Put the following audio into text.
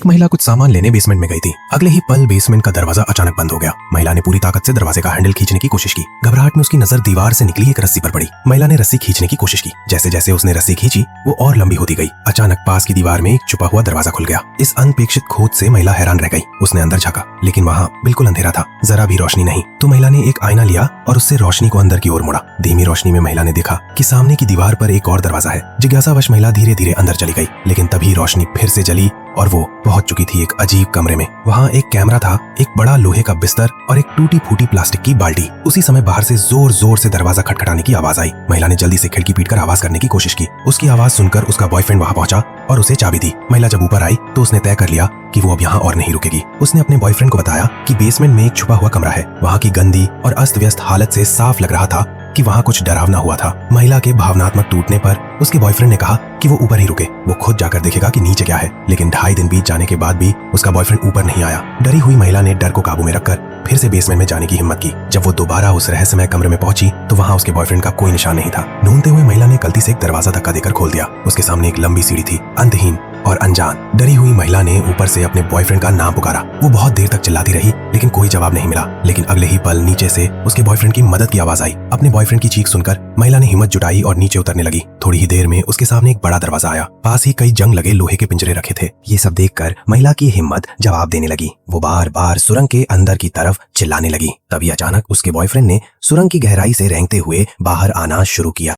एक महिला कुछ सामान लेने बेसमेंट में गई थी। अगले ही पल बेसमेंट का दरवाजा अचानक बंद हो गया। महिला ने पूरी ताकत से दरवाजे का हैंडल खींचने की कोशिश की। घबराहट में उसकी नजर दीवार से निकली एक रस्सी पर पड़ी। महिला ने रस्सी खींचने की कोशिश की। जैसे जैसे उसने रस्सी खींची वो और लंबी होती गई। अचानक पास की दीवार में एक छुपा हुआ दरवाजा खुल गया। इस अनपेक्षित खोज से महिला हैरान रह गई। उसने अंदर झांका लेकिन वहाँ बिल्कुल अंधेरा था, जरा भी रोशनी नहीं। तो महिला ने एक आईना लिया और उससे रोशनी को अंदर की ओर मुड़ा। धीमी रोशनी में महिला ने देखा कि सामने की दीवार पर एक और दरवाजा है। जिज्ञासावश महिला धीरे धीरे अंदर चली गई, लेकिन तभी रोशनी फिर से जली और वो पहुंच चुकी थी एक अजीब कमरे में। वहाँ एक कैमरा था, एक बड़ा लोहे का बिस्तर और एक टूटी फूटी प्लास्टिक की बाल्टी। उसी समय बाहर से जोर जोर से दरवाजा खटखटाने की आवाज आई। महिला ने जल्दी से खिड़की पीटकर आवाज करने की कोशिश की। उसकी आवाज सुनकर उसका बॉयफ्रेंड वहाँ पहुंचा और उसे चाबी दी। महिला जब ऊपर आई तो उसने तय कर लिया कि वो अब यहाँ और नहीं रुकेगी। उसने अपने बॉयफ्रेंड को बताया कि बेसमेंट में एक छुपा हुआ कमरा है। वहाँ की गंदी और अस्त व्यस्त हालत से साफ लग रहा था कि वहाँ कुछ डरावना हुआ था। महिला के भावनात्मक टूटने पर उसके बॉयफ्रेंड ने कहा कि वो ऊपर ही रुके, वो खुद जाकर देखेगा कि नीचे क्या है। लेकिन 2.5 दिन बीत जाने के बाद भी उसका बॉयफ्रेंड ऊपर नहीं आया। डरी हुई महिला ने डर को काबू में रखकर फिर से बेसमेंट में जाने की हिम्मत की। जब वो दोबारा उस रहस्यमय कमरे में पहुंची तो वहाँ उसके बॉयफ्रेंड का कोई निशान नहीं था। ढूंढते हुए महिला ने गलती से एक दरवाजा धक्का देकर खोल दिया। उसके सामने एक लंबी सीढ़ी थी, अंतहीन और अनजान। डरी हुई महिला ने ऊपर से अपने बॉयफ्रेंड का नाम पुकारा। वो बहुत देर तक चिल्लाती रही लेकिन कोई जवाब नहीं मिला। लेकिन अगले ही पल नीचे से उसके बॉयफ्रेंड की मदद की आवाज आई। अपने बॉयफ्रेंड की चीख सुनकर महिला ने हिम्मत जुटाई और नीचे उतरने लगी। थोड़ी ही देर में उसके सामने एक बड़ा दरवाजा आया। पास ही कई जंग लगे लोहे के पिंजरे रखे थे। ये सब देखकर महिला की हिम्मत जवाब देने लगी। वो बार बार सुरंग के अंदर की तरफ चिल्लाने लगी। तभी अचानक उसके बॉयफ्रेंड ने सुरंग की गहराई से रेंगते हुए बाहर आना शुरू किया।